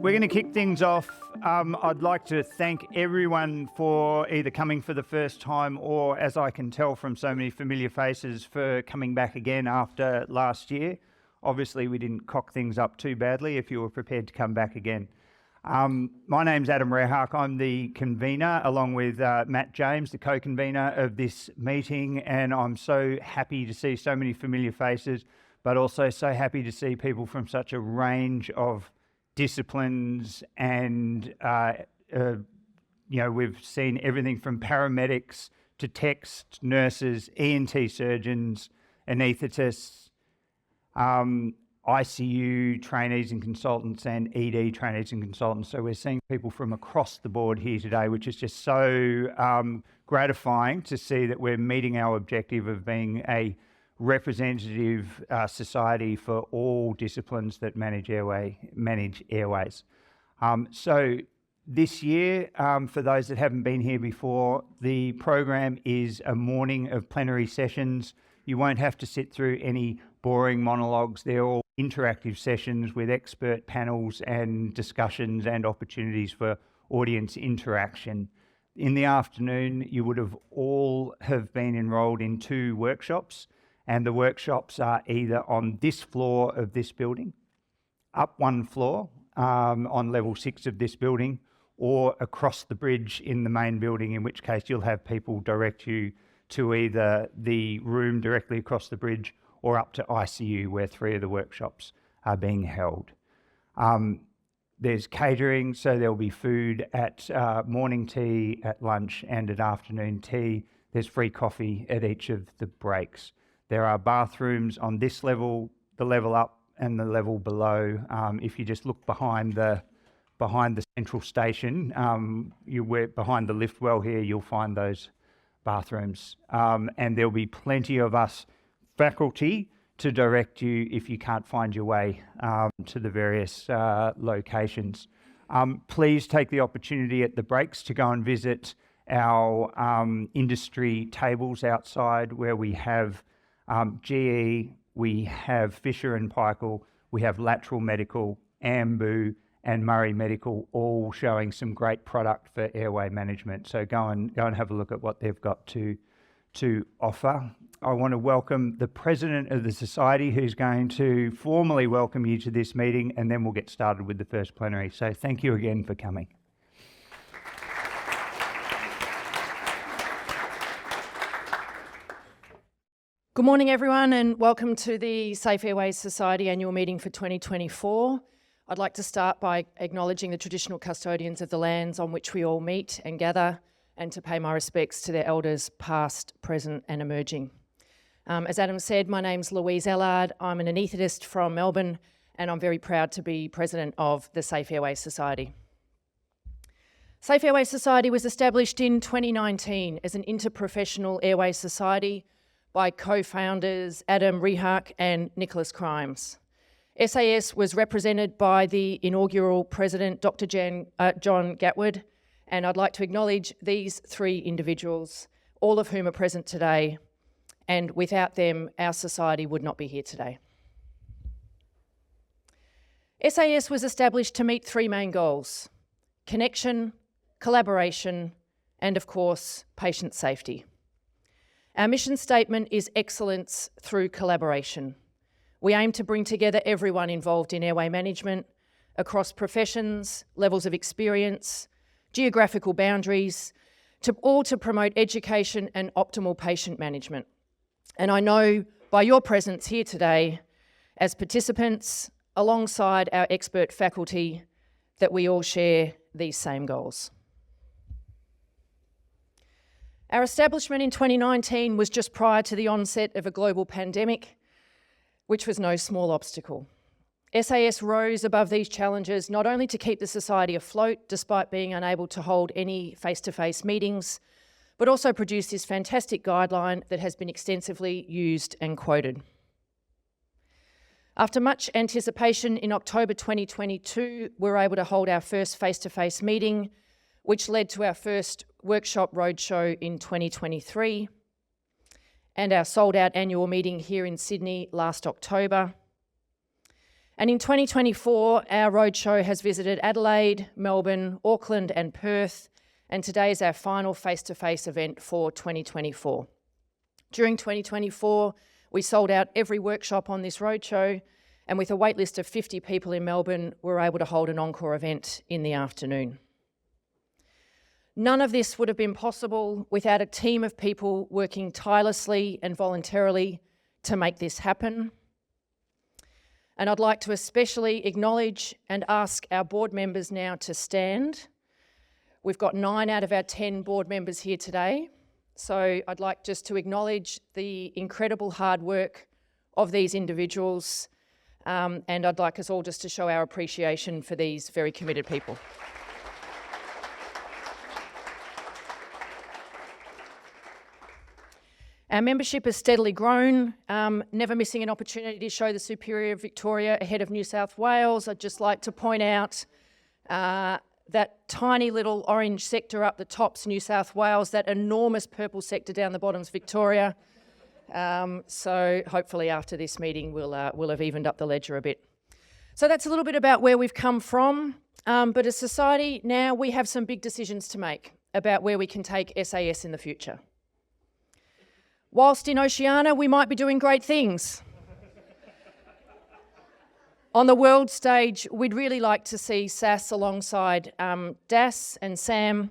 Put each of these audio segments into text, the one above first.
We're going to kick things off. I'd like to thank everyone for either coming for the first time or, as I can tell from so many familiar faces, for coming back again after last year. Obviously, we didn't cock things up too badly if you were prepared to come back again. My name's Adam Rehak. I'm the convener, along with Matt James, the co-convener of this meeting, and I'm so happy to see so many familiar faces, but also so happy to see people from such a range of disciplines, and we've seen everything from paramedics to techs, nurses, ENT surgeons, anaesthetists, ICU trainees and consultants, and ED trainees and consultants. So we're seeing people from across the board here today, which is just so gratifying to see that we're meeting our objective of being a representative society for all disciplines that manage airways. So this year, for those that haven't been here before, the program is a morning of plenary sessions. You won't have to sit through any boring monologues. They're all interactive sessions with expert panels and discussions and opportunities for audience interaction. In the afternoon, you would have all been enrolled in 2 workshops. And the workshops are either on this floor of this building, up 1 floor on level 6 of this building, or across the bridge in the main building, in which case you'll have people direct you to either the room directly across the bridge or up to ICU, where 3 of the workshops are being held. There's catering, so there'll be food at morning tea, at lunch, and at afternoon tea. There's free coffee at each of the breaks. There are bathrooms on this level, the level up, and the level below. If you just look behind the central station, behind the lift well here, you'll find those bathrooms. And there'll be plenty of us faculty to direct you if you can't find your way to the various locations. Please take the opportunity at the breaks to go and visit our industry tables outside, where we have GE, we have Fisher and Paykel, we have Lateral Medical, Ambu, and Murray Medical, all showing some great product for airway management. So go and have a look at what they've got to offer. I want to welcome the President of the Society, who's going to formally welcome you to this meeting, and then we'll get started with the first plenary. So thank you again for coming. Good morning, everyone, and welcome to the Safe Airways Society annual meeting for 2024. I'd like to start by acknowledging the traditional custodians of the lands on which we all meet and gather, and to pay my respects to their elders past, present and emerging. As Adam said, my name's Louise Ellard. I'm an anaesthetist from Melbourne, and I'm very proud to be president of the Safe Airways Society. Safe Airways Society was established in 2019 as an interprofessional airways society by co-founders Adam Rehak and Nicholas Crimes. SAS was represented by the inaugural president, Dr. John Gatwood, and I'd like to acknowledge these 3 individuals, all of whom are present today, and without them, our society would not be here today. SAS was established to meet 3 main goals: connection, collaboration, and of course, patient safety. Our mission statement is excellence through collaboration. We aim to bring together everyone involved in airway management across professions, levels of experience, geographical boundaries, to promote education and optimal patient management. And I know by your presence here today, as participants, alongside our expert faculty, that we all share these same goals. Our establishment in 2019 was just prior to the onset of a global pandemic, which was no small obstacle. SAS rose above these challenges not only to keep the society afloat despite being unable to hold any face-to-face meetings, but also produce this fantastic guideline that has been extensively used and quoted. After much anticipation, in October 2022, we were able to hold our first face-to-face meeting, which led to our first workshop roadshow in 2023 and our sold-out annual meeting here in Sydney last October. And in 2024, our roadshow has visited Adelaide, Melbourne, Auckland and Perth, and today is our final face-to-face event for 2024. During 2024, we sold out every workshop on this roadshow, and with a wait list of 50 people in Melbourne, we were able to hold an encore event in the afternoon. None of this would have been possible without a team of people working tirelessly and voluntarily to make this happen. And I'd like to especially acknowledge and ask our board members now to stand. We've got 9 out of our 10 board members here today. So I'd like just to acknowledge the incredible hard work of these individuals, and I'd like us all just to show our appreciation for these very committed people. Our membership has steadily grown, never missing an opportunity to show the superior Victoria ahead of New South Wales. I'd just like to point out that tiny little orange sector up the top's New South Wales, that enormous purple sector down the bottom's Victoria. So hopefully after this meeting we'll have evened up the ledger a bit. So that's a little bit about where we've come from, but as society now we have some big decisions to make about where we can take SAS in the future. Whilst in Oceania, we might be doing great things. On the world stage, we'd really like to see SAS alongside DAS and SAM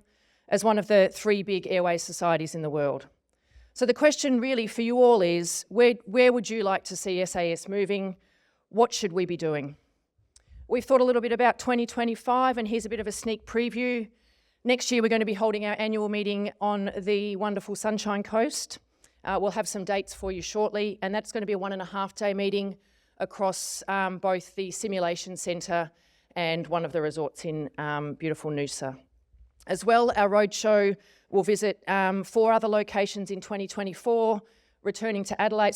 as one of the 3 big airways societies in the world. So the question really for you all is, where would you like to see SAS moving? What should we be doing? We've thought a little bit about 2025, and here's a bit of a sneak preview. Next year, we're going to be holding our annual meeting on the wonderful Sunshine Coast. We'll have some dates for you shortly, and that's going to be a 1.5-day meeting across both the Simulation Centre and one of the resorts in beautiful Noosa. As well, our roadshow will visit 4 other locations in 2025, returning to Adelaide,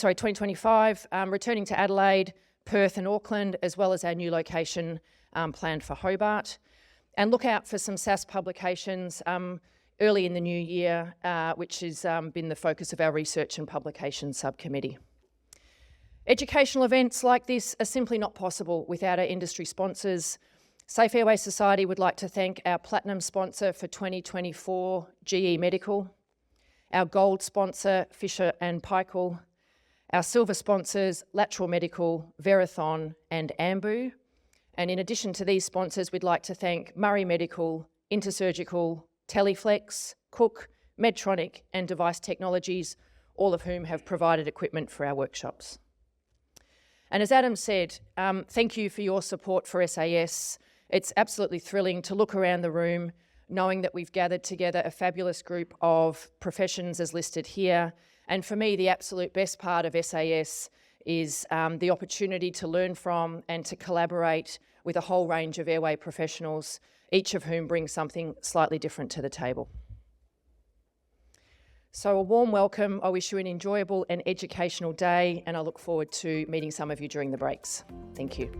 Perth and Auckland, as well as our new location planned for Hobart. And look out for some SAS publications early in the new year, which has been the focus of our research and publication subcommittee. Educational events like this are simply not possible without our industry sponsors. Safe Airways Society would like to thank our platinum sponsor for 2024, GE Medical, our gold sponsor, Fisher & Paykel, our silver sponsors, Lateral Medical, Verathon and Ambu. And in addition to these sponsors, we'd like to thank Murray Medical, Intersurgical, Teleflex, Cook, Medtronic and Device Technologies, all of whom have provided equipment for our workshops. And as Adam said, thank you for your support for SAS. It's absolutely thrilling to look around the room knowing that we've gathered together a fabulous group of professions as listed here. And for me, the absolute best part of SAS is the opportunity to learn from and to collaborate with a whole range of airway professionals, each of whom brings something slightly different to the table. So a warm welcome. I wish you an enjoyable and educational day, and I look forward to meeting some of you during the breaks. Thank you.